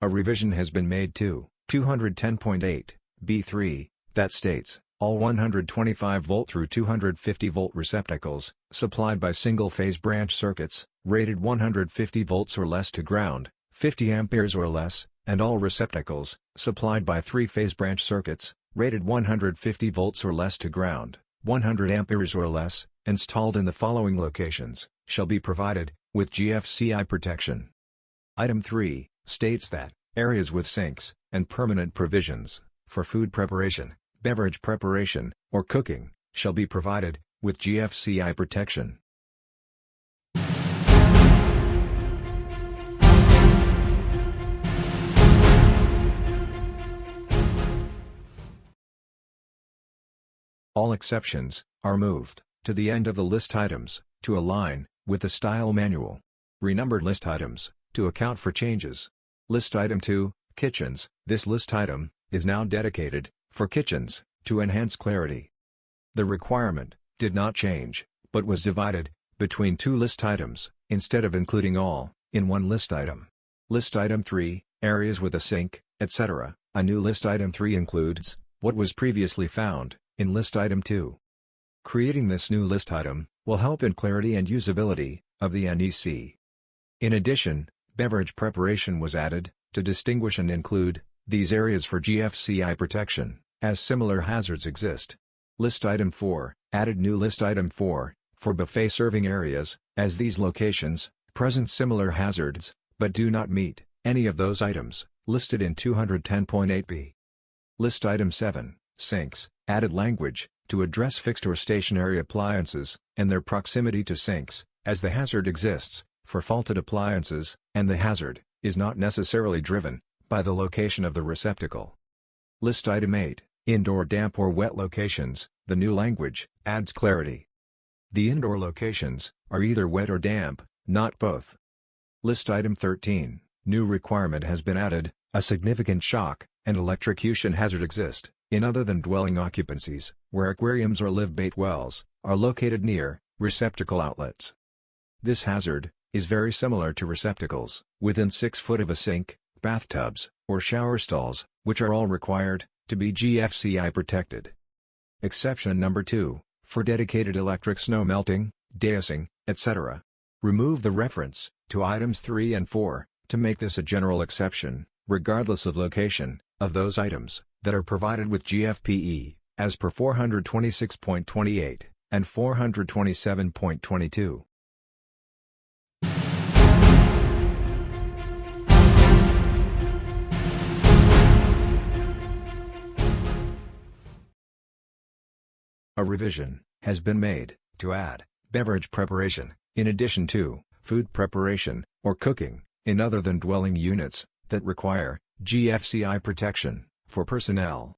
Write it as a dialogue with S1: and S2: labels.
S1: A revision has been made to 210.8 B3 that states, all 125-volt through 250-volt receptacles, supplied by single-phase branch circuits, rated 150 volts or less to ground, 50 amperes or less, and all receptacles, supplied by three-phase branch circuits, rated 150 volts or less to ground, 100 amperes or less, installed in the following locations, shall be provided, with GFCI protection. Item 3, states that, areas with sinks, and permanent provisions, for food preparation, beverage preparation, or cooking, shall be provided, with GFCI protection. All exceptions are moved to the end of the list items to align with the style manual. Renumbered list items to account for changes. List item 2, kitchens. This list item is now dedicated for kitchens to enhance clarity. The requirement did not change, but was divided between two list items instead of including all in one list item. List item 3, areas with a sink, etc. A new list item 3 includes what was previously found in list item 2. Creating this new list item will help in clarity and usability of the NEC. In addition, beverage preparation was added to distinguish and include these areas for GFCI protection, as similar hazards exist. List item 4 added new list item 4 for buffet serving areas, as these locations present similar hazards but do not meet any of those items listed in 210.8b. List item 7, sinks, added language to address fixed or stationary appliances and their proximity to sinks, as the hazard exists for faulted appliances, and the hazard is not necessarily driven by the location of the receptacle. List item 8, indoor damp or wet locations. The new language adds clarity. The indoor locations are either wet or damp, not both. List item 13, new requirement has been added, a significant shock and electrocution hazard exist in other than dwelling occupancies, where aquariums or live bait wells are located near receptacle outlets. This hazard is very similar to receptacles within 6 foot of a sink, bathtubs, or shower stalls, which are all required to be GFCI protected. Exception number 2, for dedicated electric snow melting, deicing, etc. Remove the reference to items 3 and 4 to make this a general exception, regardless of location, of those items that are provided with GFPE, as per 426.28 and 427.22. A revision has been made to add beverage preparation, in addition to food preparation or cooking, in other than dwelling units that require GFCI protection for personnel.